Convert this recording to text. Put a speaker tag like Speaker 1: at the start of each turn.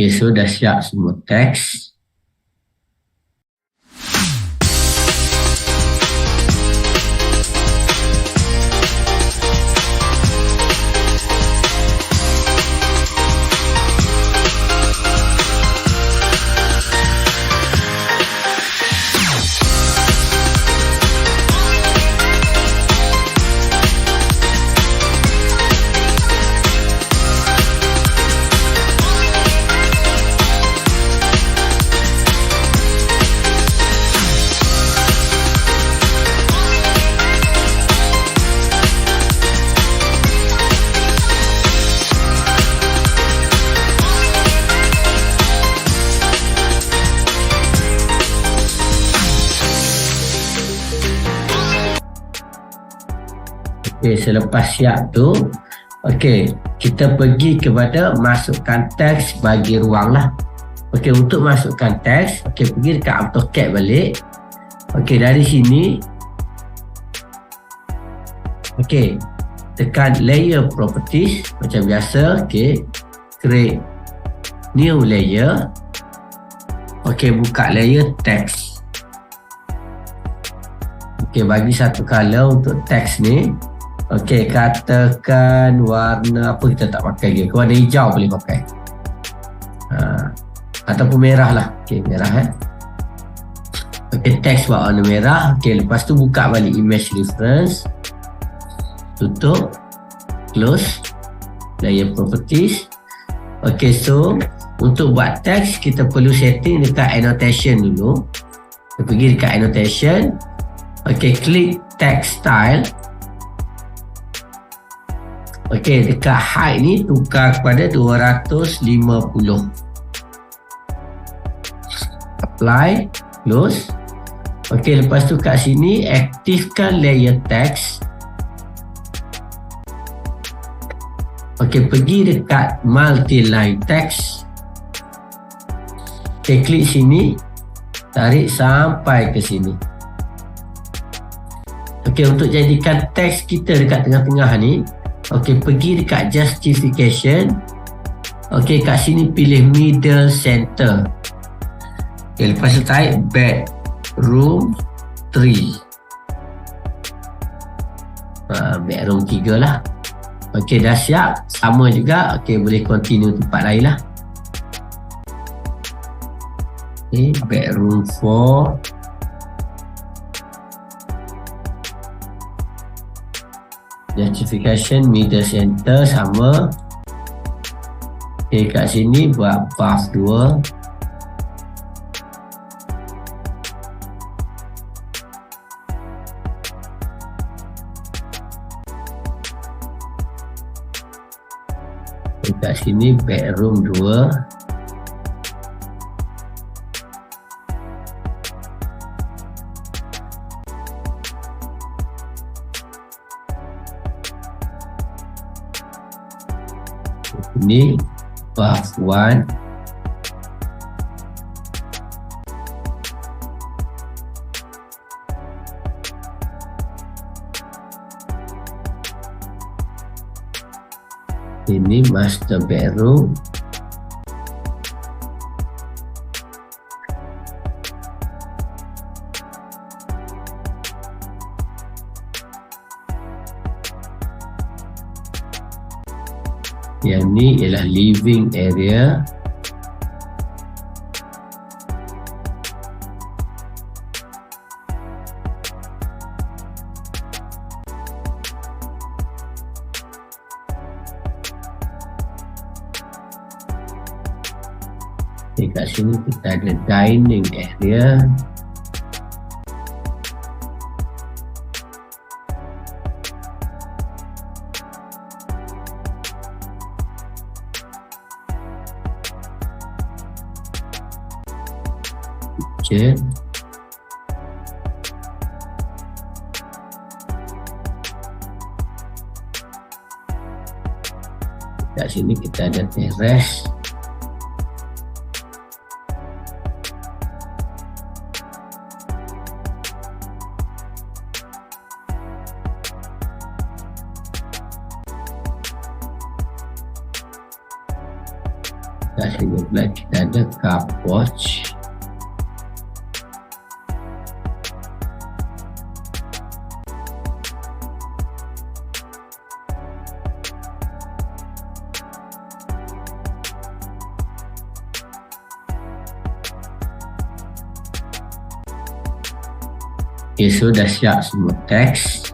Speaker 1: Okay, so dah siap semua teks. Okey, selepas siap tu, okey, kita pergi kepada masukkan teks bagi ruang lah. Okey, untuk masukkan teks, okey, pergi dekat AutoCAD balik. Okey, dari sini, okey, tekan layer properties macam biasa. Okey, create new layer. Okey, buka layer teks. Okey, bagi satu color untuk teks ni. Okey, katakan warna apa kita tak pakai lagi. Warna hijau boleh pakai. Ataupun merah lah. Okey, merah Okey, teks buat warna merah. Okey, lepas tu buka balik image reference. Tutup. Close. Layer properties. Okey, so untuk buat teks kita perlu setting dekat annotation dulu. Kita pergi dekat annotation. Okey, klik text style. Okey, dekat height ni tukar kepada 250. Apply, close. Okey, lepas tu kat sini aktifkan layer text. Okey, pergi dekat multi line text. Okey, klik sini. Tarik sampai ke sini. Okey, untuk jadikan teks kita dekat tengah-tengah ni, okey, pergi dekat justification. Okey, kat sini pilih middle center. Okey, lepas tu type bedroom 3. Bedroom 3 lah. Okey, dah siap. Sama juga. Okey, boleh continue tempat lain lah. Okey, bedroom 4. Justification middle center sama. Okay, kat sini buat buff 2. Okay, kat sini bedroom 2. Ini buff 1. Ini master bedroom. Yang ni ialah living area. Okay, kat sini kita ada dining area. Kitchen. Kat sini kita ada terrace. 11 kita ada car watch. Okay, so dah siap semua teks.